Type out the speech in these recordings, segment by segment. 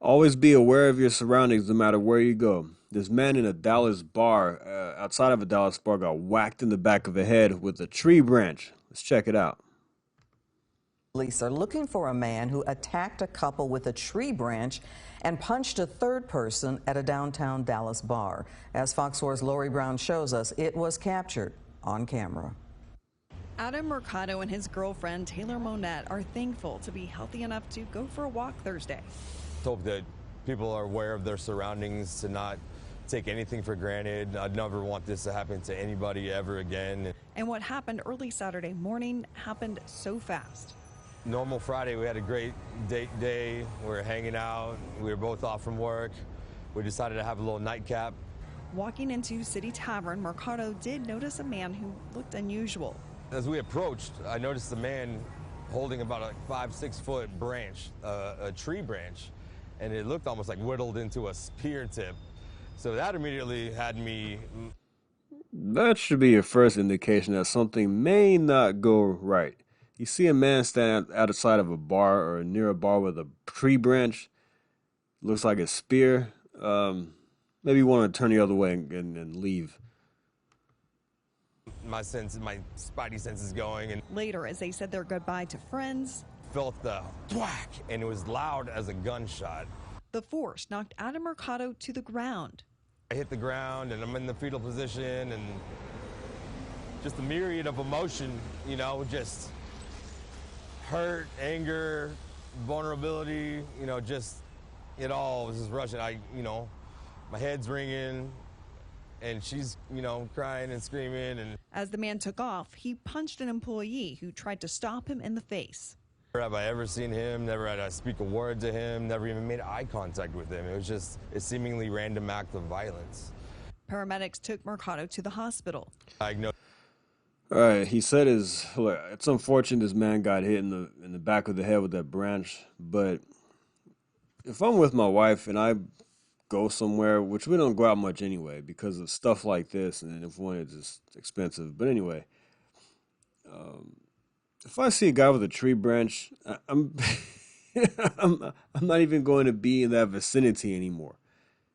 Always be aware of your surroundings no matter where you go. This man in a Dallas bar, outside of a Dallas bar, got whacked in the back of the head with a tree branch. Let's check it out. Police are looking for a man who attacked a couple with a tree branch and punched a third person at a downtown Dallas bar. As Fox 4's Lori Brown shows us, it was captured on camera. Adam Mercado and his girlfriend Taylor Monette are thankful to be healthy enough to go for a walk Thursday. Hope that people are aware of their surroundings, to not take anything for granted. I'd never want this to happen to anybody ever again. And what happened early Saturday morning happened so fast. Normal Friday, we had a great date day. We were hanging out. We were both off from work. We decided to have a little nightcap. Walking into City Tavern, Mercado did notice a man who looked unusual. As we approached, I noticed a man holding about a 5-6 foot branch, a tree branch, and it looked almost like whittled into a spear tip. So that immediately had me. That should be your first indication that something may not go right. You see a man standing outside of a bar or near a bar with a tree branch, looks like a spear. Maybe you want to turn the other way and leave. My spidey sense is going, and Later, as they said their goodbye to friends, felt the thwack, and it was loud as a gunshot. the force knocked Adam Mercado to the ground. I hit the ground, and I'm in the fetal position, and just a myriad of emotion, just hurt, anger, vulnerability, just it all was just rushing. My head's ringing, and she's, crying and screaming. And As the man took off, he punched an employee who tried to stop him in the face. never have I ever seen him, never had I speak a word to him, never even made eye contact with him. It was just a seemingly random act of violence. Paramedics took Mercado to the hospital. Diagnosed. All right, he said look, it's unfortunate this man got hit in the back of the head with that branch, but if I'm with my wife and I go somewhere, which we don't go out much anyway because of stuff like this, and if one is just expensive. But anyway, if I see a guy with a tree branch, I'm I'm not even going to be in that vicinity anymore.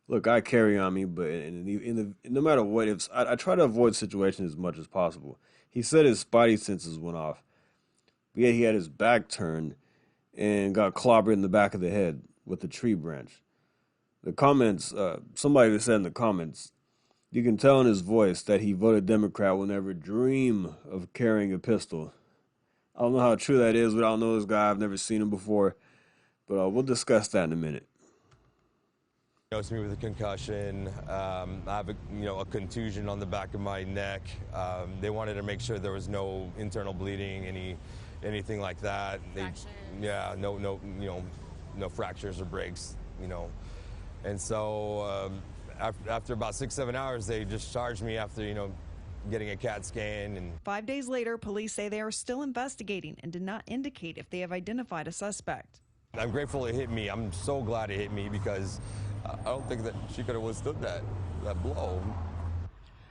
Look, I carry on me, but no matter what, if I try to avoid situations as much as possible. He said his spidey senses went off, but yet he had his back turned and got clobbered in the back of the head with a tree branch. The comments, somebody said in the comments, you can tell in his voice that he voted Democrat will never dream of carrying a pistol. I don't know how true that is, but I don't know this guy. I've never seen him before, but we'll discuss that in a minute. Diagnosed me with a concussion. I have a contusion on the back of my neck. They wanted to make sure there was no internal bleeding, anything like that. Yeah, no fractures or breaks, And so after about 6-7 hours, they discharged me after, getting a CAT scan. And 5 days later, police say they are still investigating and did not indicate if they have identified a suspect. I'm grateful it hit me. I'm so glad it hit me because I don't think that she could have withstood that blow.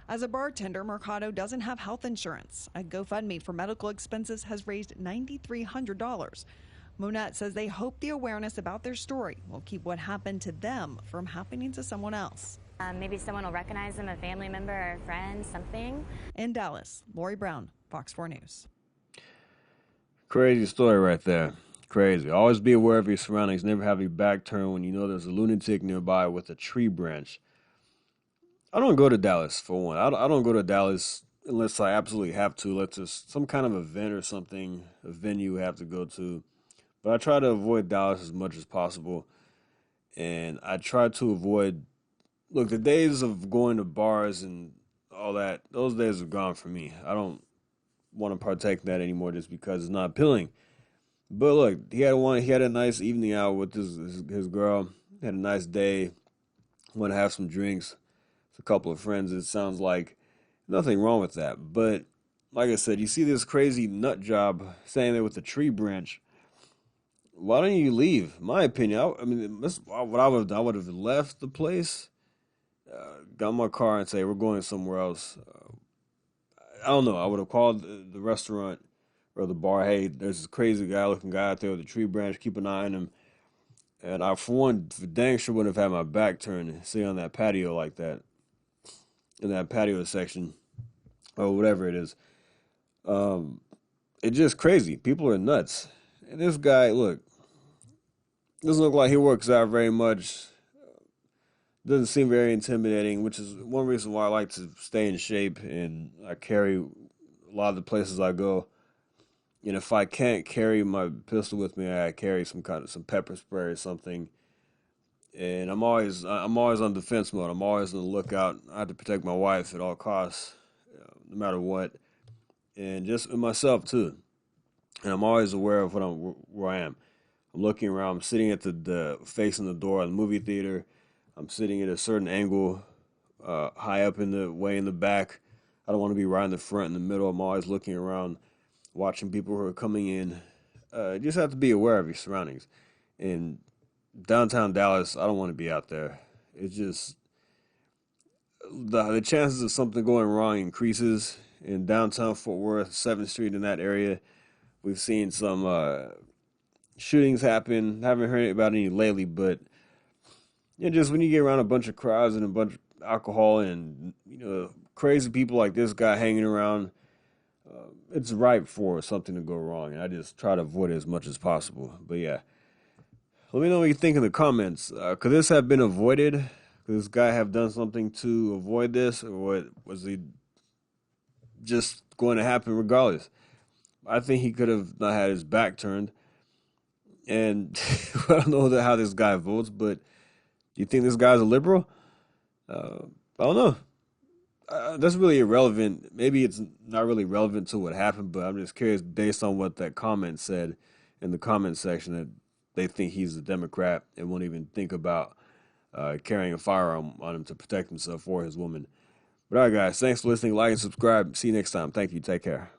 As a bartender, Mercado doesn't have health insurance. A GoFundMe for medical expenses has raised $9,300. Monette says they hope the awareness about their story will keep what happened to them from happening to someone else. Maybe someone will recognize them, a family member or a friend, something. In Dallas, Lori Brown, Fox 4 News. Crazy story right there. Crazy. Always be aware of your surroundings. Never have your back turned when you know there's a lunatic nearby with a tree branch. I don't go to Dallas, for one. I don't go to Dallas unless I absolutely have to. Unless there's some kind of event or something, a venue I have to go to. But I try to avoid Dallas as much as possible. And I try to avoid... Look, the days of going to bars and all that, those days are gone for me. I don't want to partake in that anymore just because it's not appealing. But look, he had a nice evening out with his girl. He had a nice day. Went to have some drinks with a couple of friends. It sounds like nothing wrong with that. But like I said, you see this crazy nut job standing there with a tree branch. Why don't you leave? My opinion, that's what I would have done. I would have left the place, got in my car and say, we're going somewhere else. I don't know. I would have called the restaurant or the bar. Hey, there's this crazy guy-looking guy out there with a tree branch. Keep an eye on him. And I, for one, for dang sure wouldn't have had my back turned sitting on that patio like that, in that patio section, or whatever it is. Um, it's just crazy. People are nuts. And this guy, look, doesn't look like he works out very much. Doesn't seem very intimidating, which is one reason why I like to stay in shape and I carry a lot of the places I go. And if I can't carry my pistol with me, I carry some pepper spray or something. And I'm always on defense mode. I'm always on the lookout. I have to protect my wife at all costs, no matter what, and just myself too. And I'm always aware of where I am. I'm looking around. I'm sitting at the facing the door of the movie theater. I'm sitting at a certain angle, high up in the way in the back. I don't want to be right in the front, in the middle. I'm always looking around, watching people who are coming in. You just have to be aware of your surroundings. In downtown Dallas, I don't want to be out there. It's just the chances of something going wrong increases in downtown Fort Worth, 7th Street, in that area. We've seen some shootings happen. Haven't heard about any lately, but just when you get around a bunch of crowds and a bunch of alcohol and crazy people like this guy hanging around, it's ripe for something to go wrong. And I just try to avoid it as much as possible. But yeah, let me know what you think in the comments. Could this have been avoided? Could this guy have done something to avoid this, or was he just going to happen regardless? I think he could have not had his back turned. And I don't know how this guy votes, but do you think this guy's a liberal? I don't know. That's really irrelevant. Maybe it's not really relevant to what happened, but I'm just curious based on what that comment said in the comment section that they think he's a Democrat and won't even think about carrying a firearm on him to protect himself or his woman. But all right, guys, thanks for listening. Like and subscribe. See you next time. Thank you. Take care.